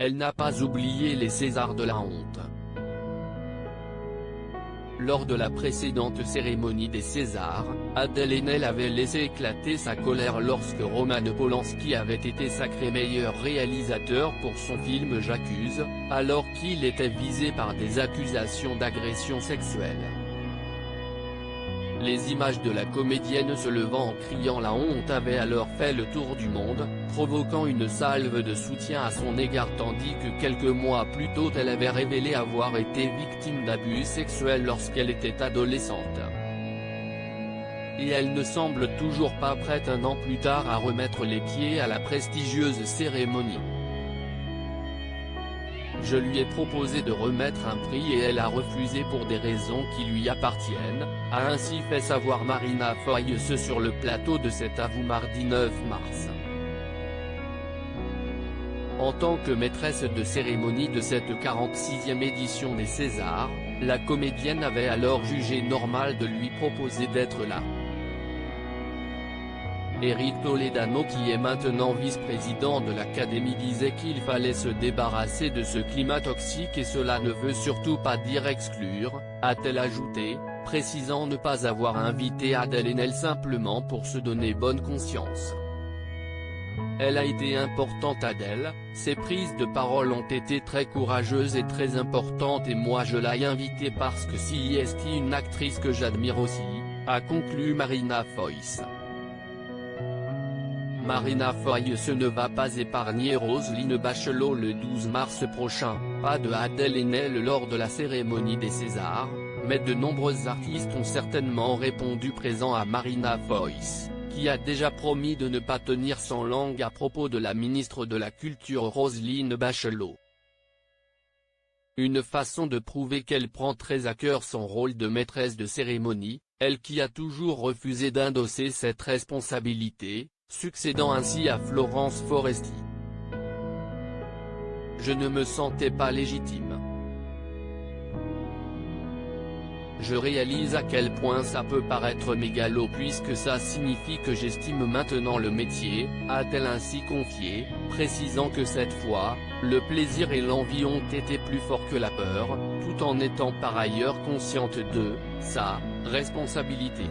elle n'a pas oublié les Césars de la honte. Lors de la précédente cérémonie des Césars, Adèle Haenel avait laissé éclater sa colère lorsque Roman Polanski avait été sacré meilleur réalisateur pour son film J'accuse, alors qu'il était visé par des accusations d'agression sexuelle. Les images de la comédienne se levant en criant la honte avaient alors fait le tour du monde, provoquant une salve de soutien à son égard tandis que quelques mois plus tôt elle avait révélé avoir été victime d'abus sexuels lorsqu'elle était adolescente. Et elle ne semble toujours pas prête un an plus tard à remettre les pieds à la prestigieuse cérémonie. Je lui ai proposé de remettre un prix et elle a refusé pour des raisons qui lui appartiennent, a ainsi fait savoir Marina Foïs sur le plateau de cet Avou mardi 9 mars. En tant que maîtresse de cérémonie de cette 46e édition des Césars, la comédienne avait alors jugé normal de lui proposer d'être là. Eric Toledano, qui est maintenant vice-président de l'Académie, disait qu'il fallait se débarrasser de ce climat toxique et cela ne veut surtout pas dire exclure, a-t-elle ajouté, précisant ne pas avoir invité Adèle Haenel simplement pour se donner bonne conscience. Elle a été importante Adèle, ses prises de parole ont été très courageuses et très importantes et moi je l'ai invitée parce que c'est une actrice que j'admire aussi, a conclu Marina Foïs. Marina Foïs ne va pas épargner Roselyne Bachelot le 12 mars prochain, pas de Adèle Haenel lors de la cérémonie des Césars, mais de nombreux artistes ont certainement répondu présent à Marina Foïs, qui a déjà promis de ne pas tenir son langue à propos de la ministre de la Culture Roselyne Bachelot. Une façon de prouver qu'elle prend très à cœur son rôle de maîtresse de cérémonie, elle qui a toujours refusé d'endosser cette responsabilité, succédant ainsi à Florence Foresti. Je ne me sentais pas légitime. Je réalise à quel point ça peut paraître mégalo puisque ça signifie que j'estime maintenant le métier, a-t-elle ainsi confié, précisant que cette fois, le plaisir et l'envie ont été plus forts que la peur, tout en étant par ailleurs consciente de sa responsabilité.